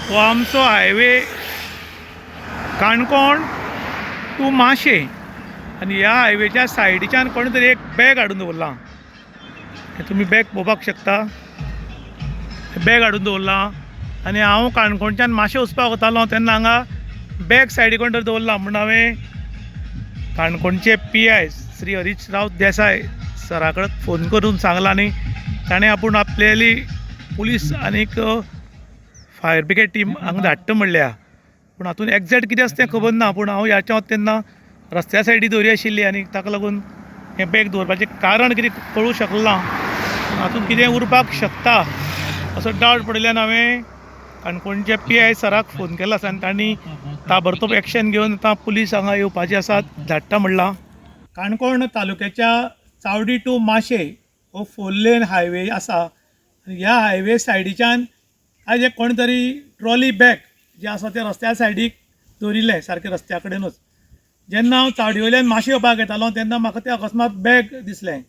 हो आमचो highway Canacona to माशे आणि ह्या हायवेच्या सायडीच्यान कोणी तरी एक बॅग हाडून दवरला. तुम्ही बॅग पळोवपाक शकता. बॅग हाडून दवरला आणि हांव काणकोणच्यान माशे वचपाक वतालो तेन्ना हांगा बॅग सायडी कोण तरी दवरला म्हणून हांवें काणकोणचे PI श्री हरीश राव देसाय सरा कडेन फोन करून सांगला आनी ताणें आपूण आपलेली पुलीस आनीक फायर ब्रिगेड टीम हांगा धाडटा म्हणल्या. पूण हातून एक्झॅक्ट कितें आसा तें खबर ना. पूण हांव ह्याच्या वता तेन्ना रस्त्या सायडी दवरी आशिल्ली आनी ताका लागून हें बॅग दवरपाचें कारण कितें कळूं शकलें ना. हातून कितें उरपाक शकता असो डावट पडिल्ल्यान हांवें काणकोणच्या PI सराक फोन केला आनी तांणी ताबडतोब एक्शन घेवन आतां पुलीस हांगा येवपाची आसात धाडटा म्हणलां. काणकोण तालुक्याच्या चावडी टू माशे हो 4 लेन हायवे आसा. ह्या हायवे सायडीच्यान आयज एक कोण तरी ट्रॉली बॅग जे आसा ते रस्त्या सायडीक दवरिल्लें सारकें रस्त्या कडेनूच. जेन्ना हांव चावडी वयल्यान माशे येवपाक येतालो तेन्ना म्हाका तें अकस्मात बॅग दिसलें.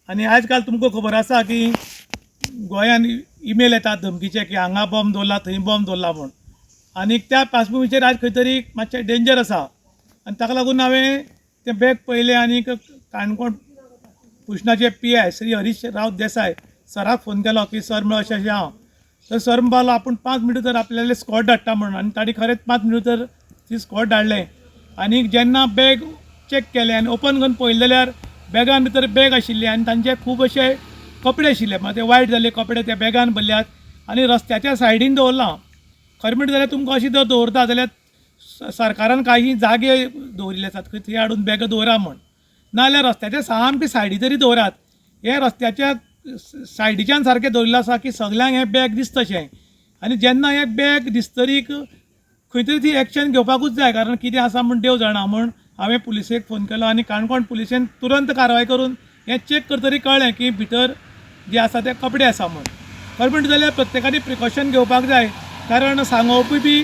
आनी आयज काल तुमकां खबर आसा की गोंयान ईमेल येतात धमकीचे की हांगा बॉम्ब दवरला थंय बॉम्ब दवरला म्हूण. आनी त्या पार्श्वभुमीचेर आयज खंय तरी मातशें डेंजर आसा आनी ताका लागून हांवें तें बॅग पळयलें आनीक काणकोण पुशणाचे PI श्री हरीश राव देसाय सराक फोन केलो की सर म्हणून अशें अशें हांव. तर सर म्हणपाक आपूण 5 मिनटां तर आपल्याले स्कॉट धाडटा म्हणून. आनी ताणी खरेंच 5 मिनटां तर ती स्कॉट धाडलें. आनी जेन्ना बॅग चॅक केलें आनी ओपन करून पळयलें जाल्यार बॅगान भितर बॅग आशिल्ली आनी तांचे खूब अशे कपडे आशिल्ले. ते वायट जाल्ले कपडे त्या बॅगान भरल्यात आनी रस्त्याच्या सायडीन दवरला. खरें म्हणटा जाल्यार तुमकां अशी जर दवरता जाल्यार सरकारान काही जागे दवरिल्ले आसात खंय थंय हाडून बॅग दवरा म्हूण. नाजाल्यार रस्त्याच्या सामके सायडी तरी दवरात. हे रस्त्याच्या सायडीच्यान सारकें दवरिल्लें आसा की सगल्यांक हें बॅग दिसता अशें. आनी जेन्ना हें बॅग दिसतरीक खंय तरी ती एक्शन घेवपाकूच जाय कारण कितें आसा म्हूण देव जाणा. म्हूण हांवें पुलिसेक फोन केलो आनी काणकोण पुलिसेन तुरंत कारवाय करून हें चॅक करतरी कळ्ळें की भितर जे आसा ते कपडे आसा म्हूण. खरें म्हणटा जाल्यार प्रत्येकानी प्रिकॉशन घेवपाक जाय कारण सांगोवपूय बी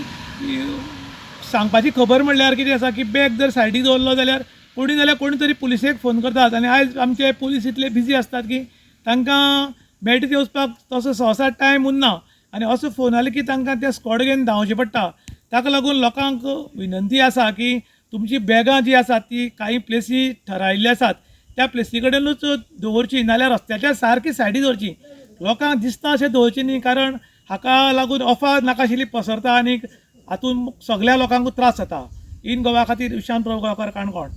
सांगपाची खबर म्हणल्यार कितें आसा की बॅग जर सायडीक दवरलो जाल्यार कोणी तरी पुलिसेक फोन करतात. आनी आयज आमचे पुलीस इतले बिजी आसतात की तांकां मेळटा ते वचपाक तसो सहसा टायम उरना. आनी असो फोन आलो की तांकां ते स्कॉट घेवन धांवचें पडटा. ताका लागून लोकांक विनंती आसा की तुमची बॅगां जी आसात ती काही प्लेसी ठरायिल्ली आसात त्या प्लेसी कडेनूच दवरची नाल्यार रस्त्याच्या सारकी सायडी दवरची. लोकांक दिसता अशें दवरची न्ही कारण हाका लागून अफवा नाकाशिल्ली पसरता आनी हातून सगळ्या लोकांकूच त्रास जाता. इन गोवा खातीर विशांत प्रभुगांवकार, काणकोण.